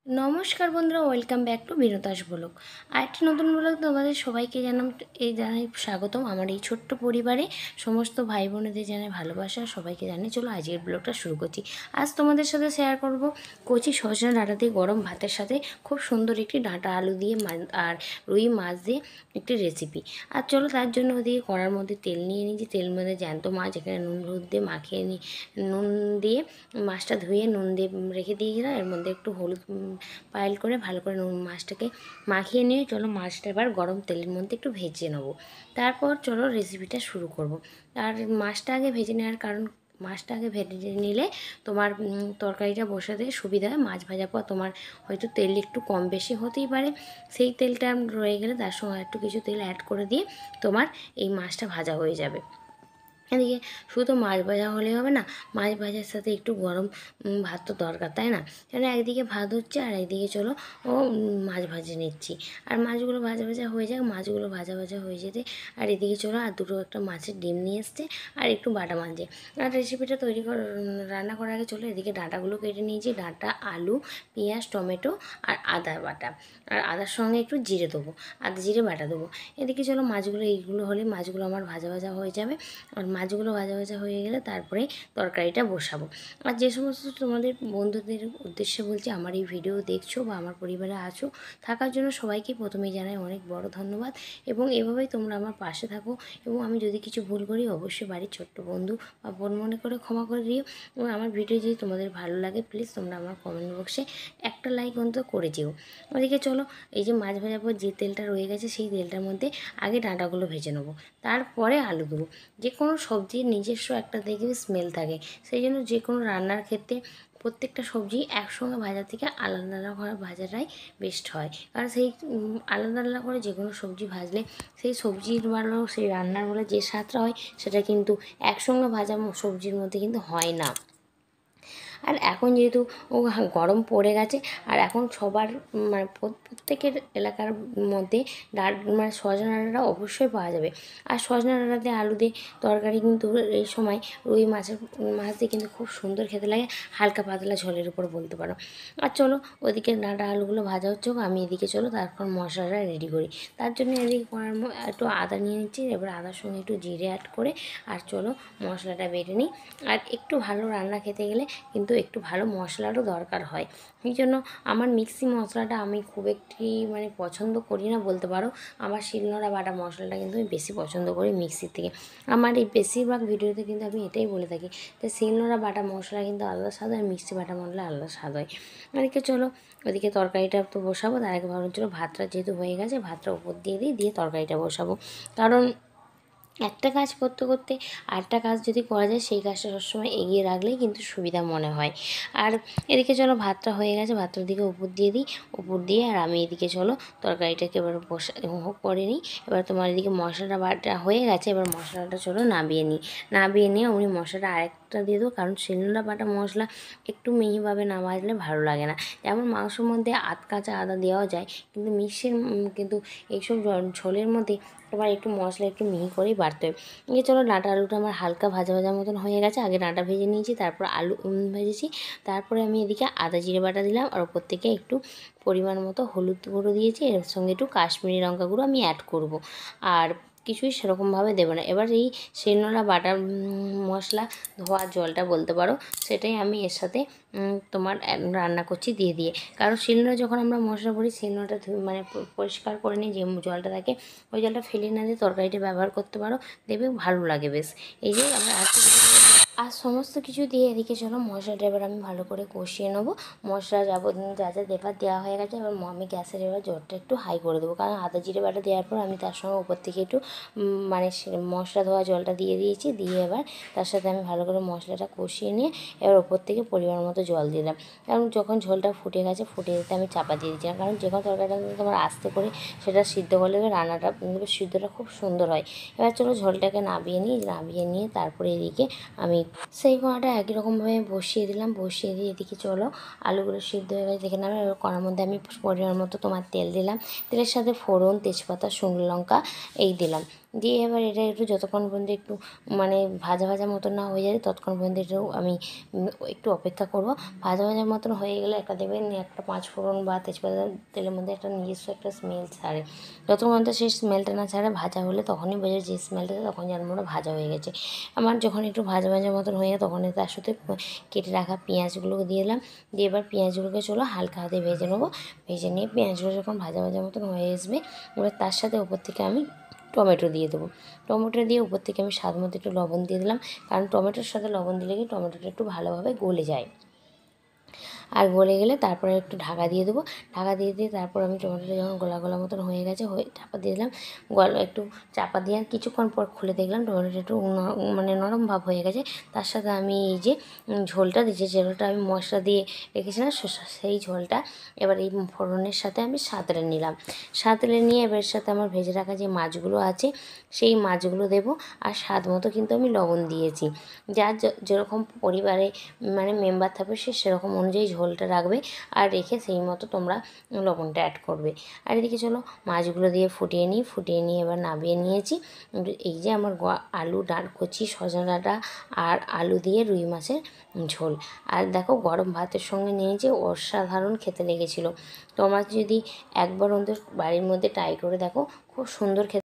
নমস্কার বন্ধুরা, welcome back to বিনোদাস blog. আরেকটি নতুন ব্লগ তোমাদের সবাইকে জানাই স্বাগতম। আমার এই ছোট্ট পরিবারে সমস্ত ভাই বোনেদের জানাই ভালোবাসা, সবাইকে জানাই। চলো আজকের ব্লগটা শুরু করছি। আজ তোমাদের সাথে শেয়ার করব কচি সজনা ডাঁটা দিয়ে গরম ভাতের সাথে খুব সুন্দর একটি ডাঁটা আলু দিয়ে আর রুই মাছ দিয়ে একটি রেসিপি। আর চলো তার জন্য ওদিকে কড়ার মধ্যে তেল নিয়ে নিয়েছি। তেলের মধ্যে জ্যান্ত মাছ এখানে নুন হলুদ দিয়ে মাখিয়ে নুন দিয়ে মাছটা ধুয়ে নুন দিয়ে রেখে দিয়েছিলাম। এর মধ্যে একটু হলুদ পাইল করে ভালো করে নুন মাছটাকে মাখিয়ে নিয়ে চলো মাছটা এবার গরম তেলের মধ্যে একটু ভেজে নেবো। তারপর চলো রেসিপিটা শুরু করব। আর মাছটা আগে ভেজে নেওয়ার কারণ, মাছটা আগে ভেজে নিলে তোমার তরকারিটা বসাতে সুবিধা হয়। মাছ ভাজার পর তোমার হয়তো তেল একটু কম বেশি হতেই পারে, সেই তেলটা রয়ে গেলে তার সঙ্গে একটু কিছু তেল অ্যাড করে দিয়ে তোমার এই মাছটা ভাজা হয়ে যাবে। এদিকে শুধু মাছ ভাজা হলেই হবে না, মাছ ভাজার সাথে একটু গরম ভাত তো দরকার, তাই না? কেন একদিকে ভাত হচ্ছে আর একদিকে চলো মাছ ভাজে নিচ্ছি। আর মাছগুলো ভাজা ভাজা হয়ে যাক, মাছগুলো ভাজা ভাজা হয়ে যেতে আর এদিকে চলো আর একটা মাছের ডিম নিয়ে এসছে আর একটু বাটা মাছ। আর রেসিপিটা রান্না করার আগে চলো এদিকে ডাঁটাগুলো কেটে নিয়েছি। ডাঁটা, আলু, পেঁয়াজ, টমেটো আর আদা বাটা, আর আদার সঙ্গে একটু জিরে দেবো, আদা জিরে বাটা দেবো। এদিকে চলো মাছগুলো এইগুলো হলে মাছগুলো আমার ভাজা ভাজা হয়ে যাবে। আর মাছগুলো ভাজা ভাজা হয়ে গেলে তারপরে তরকারিটা বসাবো। আর যে সমস্ত তোমাদের বন্ধুদের উদ্দেশ্যে বলছি, আমার এই ভিডিও দেখছো বা আমার পরিবারে আছো থাকার জন্য সবাইকে প্রথমেই জানাই অনেক বড় ধন্যবাদ। এবং এভাবেই তোমরা আমার পাশে থাকো। এবং আমি যদি কিছু ভুল করি অবশ্যই বাড়ির ছোট্ট বন্ধু বা বোন মনে করে ক্ষমা করে দিও। এবং আমার ভিডিও যদি তোমাদের ভালো লাগে প্লিজ তোমরা আমার কমেন্ট বক্সে একটা লাইক অন্তত করে যেও। ওদিকে চলো এই যে মাছ ভাজার পর যে তেলটা রয়ে গেছে সেই তেলটার মধ্যে আগে ডাঁটাগুলো ভেজে নেবো, তারপরে আলু দেবো। যে কোনো সবজির নিজস্ব একটা দেখবে স্মেল থাকে, সেই জন্য যে কোনো রান্নার ক্ষেত্রে প্রত্যেকটা সবজি একসঙ্গে ভাজা থেকে আলাদা আলাদা করে ভাজাটাই বেস্ট হয়। কারণ সেই আলাদা আলাদা করে যে কোনো সবজি ভাজলে সেই সবজির বলো সেই রান্নার বলে যে স্বাদটা হয় সেটা কিন্তু একসঙ্গে ভাজা সবজির মধ্যে কিন্তু হয় না। আর এখন যেহেতু গরম পড়ে গেছে আর এখন সবার মানে প্রত্যেকের এলাকার মধ্যে মানে সজনা ডাঁটা অবশ্যই পাওয়া যাবে। আর সজনা ডাঁটা দিয়ে আলু দিয়ে তরকারি কিন্তু এই সময় রুই মাছ দিয়ে কিন্তু খুব সুন্দর খেতে লাগে, হালকা পাতলা ঝোলের উপর বলতে পারো। আর চলো ওদিকে ডাঁটা আলুগুলো ভাজা হচ্ছে, আমি এদিকে চলো তারপর মশলাটা রেডি করি। তার জন্য এদিকে একটু আদা নিয়ে নিচ্ছি, এবার আদার সঙ্গে একটু জিরে অ্যাড করে আর চলো মশলাটা বেটে নিই। আর একটু ভালো রান্না খেতে গেলে কিন্তু একটু ভালো মশলারও দরকার হয়। এই জন্য আমার মিক্সি মশলাটা আমি খুব একটি মানে পছন্দ করি না বলতে পারো। আমার শিলনোড়া বাটা মশলাটা কিন্তু আমি বেশি পছন্দ করি মিক্সির থেকে। আমার এই বেশিরভাগ ভিডিওতে কিন্তু আমি এটাই বলে থাকি যে শিলনোড়া বাটা মশলা কিন্তু আলাদা স্বাদ হয়, মিক্সি বাটা মশলা আলাদা স্বাদ হয়। এদিকে চলো ওদিকে তরকারিটা তো বসাবো, তার আগে ভাবলাম চলো ভাতটা যেহেতু হয়ে গেছে ভাতটা উপর দিয়ে দিয়ে তরকারিটা বসাবো। কারণ একটা কাজ করতে করতে আরেকটা কাজ যদি করা যায় সেই কাজটা সবসময় এগিয়ে রাখলেই কিন্তু সুবিধা মনে হয়। আর এদিকে চলো ভাতটা হয়ে গেছে, ভাতটার দিকে উপর দিয়ে দিই, উপর দিয়ে আর আমি এদিকে চলো তরকারিটাকে এবার করে নিই। এবার তোমার এদিকে মশলাটা বাটা হয়ে গেছে, এবার মশলাটা চলো নাবিয়ে নিয়ে উনি মশলাটা আরেকটা দিয়ে দেবো। কারণ শিলনোড়া বাটা মশলা একটু মিহিভাবে না বাজলে ভালো লাগে না। যেমন মাংসের মধ্যে কাঁচা আদা দেওয়া যায়, কিন্তু কিন্তু এইসব ঝোলের মধ্যে তোমার একটু মশলা একটু মিহি করেই বাড়তে হবে। এই চলো ডাঁটা আলুটা আমার হালকা ভাজা ভাজার মতন হয়ে গেছে। আগে ডাঁটা ভেজে নিয়েছি, তারপর আলু ভেজেছি, তারপরে আমি এদিকে আদা জিরে বাটা দিলাম আর ওপর থেকে একটু পরিমাণ মতো হলুদ গুঁড়ো দিয়েছি, এর সঙ্গে একটু কাশ্মীরি লঙ্কা গুঁড়ো আমি অ্যাড করব। আর কিছুই সেরকমভাবে দেবো না। এবার এই শিলনোড়া বাটা মশলা ধোয়া জলটা বলতে পারো সেটাই আমি এর সাথে তোমার রান্না করছি দিয়ে। কারণ শিলনোড়া যখন আমরা মশলা করি শিলনোড়াটা মানে পরিষ্কার করে নিই, যে জলটা থাকে ওই জলটা ফেলে না দিয়ে তরকারিটা ব্যবহার করতে পারো, দেখবে ভালো লাগে বেশ। এই যে আমরা আর সমস্ত কিছু দিয়ে এদিকে চলো মশলাটা এবার আমি ভালো করে কষিয়ে নেবো। মশলা যা যা দেবার দেওয়া হয়ে গেছে, এবার আমি গ্যাসের এবার জলটা একটু হাই করে দেবো। কারণ আদা জিরে বাটা দেওয়ার পর আমি তার সঙ্গে উপর থেকে একটু মানে মশলা ধোয়া জলটা দিয়ে দিয়েছি, দিয়ে এবার তার সাথে আমি ভালো করে মশলাটা কষিয়ে নিয়ে এবার ওপর থেকে পরিমাণ মতো জল দিলাম। কারণ যখন ঝোলটা ফুটে গেছে ফুটে যেতে আমি চাপা দিয়ে দিয়েছিলাম, কারণ যখন তরকারিটা তোমার আস্তে করে সেটা সিদ্ধ করলে রান্নাটা সিদ্ধটা খুব সুন্দর হয়। এবার চলো ঝোলটাকে নামিয়ে নিয়ে তারপরে এদিকে আমি সেই কড়াটা একই রকমভাবে বসিয়ে দিলাম, বসিয়ে দিয়ে এদিকে চলো আলুগুলো সিদ্ধ হয়ে গেছে দেখে নেবে। এবার কড়ার মধ্যে আমি পরিমাণ মতো তোমার তেল দিলাম, তেলের সাথে ফোড়ন, তেজপাতা, শুকনো লঙ্কা এই দিলাম, দিয়ে এবার এটা একটু যতক্ষণ পর্যন্ত একটু মানে ভাজা ভাজা মতন না হয়ে যায় ততক্ষণ পর্যন্ত একটু আমি একটু অপেক্ষা করব। ভাজা ভাজা মতন হয়ে গেলে একটা দেবেন একটা পাঁচফোড়ন বা তেজপাতা তেলের মধ্যে একটা নিজস্ব একটা স্মেল ছাড়ে। যতক্ষণ পর্যন্ত সেই স্মেলটা না ছাড়ে ভাজা হলে তখনই বোঝে যে স্মেলটা তখন জানবো ওটা ভাজা হয়ে গেছে। আমার যখন একটু ভাজা ভাজা মতন হয়ে যায় তখন তার সাথে কেটে রাখা পেঁয়াজগুলোকে দিয়ে দিলাম। দিয়ে এবার পেঁয়াজগুলোকে চলো হালকা হাতে ভেজে নেবো। ভেজে নিয়ে পেঁয়াজগুলো যখন ভাজা ভাজা মতন হয়ে আসবে এবার তার সাথে ওপর থেকে আমি টমেটো দিয়ে দেবো। টমেটো দিয়ে উপর থেকে আমি স্বাদ মতো একটু লবণ দিয়ে দিলাম, কারণ টমেটোর সাথে লবণ দিলে কি টমেটোটা একটু ভালোভাবে গলে যায়। আর গলে গেলে তারপরে একটু ঢাকা দিয়ে দেবো। ঢাকা দিয়ে তারপর আমি টমেটোটা যখন গলা গলা মতন হয়ে গেছে চাপা দিয়ে দিলাম। একটু চাপা দিয়ে কিছুক্ষণ পর খুলে দেখলাম টমেটোটা একটু মানে নরম ভাব হয়ে গেছে। তার সাথে আমি এই যে ঝোলটা দিয়েছি, ঝোলটা আমি মশলা দিয়ে রেখেছিলাম সেই ঝোলটা এবার এই ফোড়নের সাথে আমি সাঁতলে নিলাম। সাঁতলে নিয়ে এবার সাথে আমার ভেজে রাখা যে মাছগুলো আছে সেই মাছগুলো দেবো। আর স্বাদ মতো কিন্তু আমি লবণ দিয়েছি। যার যেরকম পরিবারে মানে মেম্বার থাকবে সে সেরকম অনুযায়ী ঝোলটা রাখবে আর রেখে সেই মতো তোমরা লবণটা অ্যাড করবে। আর এদিকে চলো মাছগুলো দিয়ে ফুটিয়ে নিয়ে এবার নামিয়ে নিয়েছি। এই যে আমার আলু কচি সজনা ডাঁটা আর আলু দিয়ে রুই মাছের ঝোল। আর দেখো গরম ভাতের সঙ্গে নিয়েছি, অসাধারণ খেতে লেগেছিলো। তোমরা যদি একবার অন্তত বাড়ির মধ্যে ট্রাই করে দেখো, খুব সুন্দর খেতে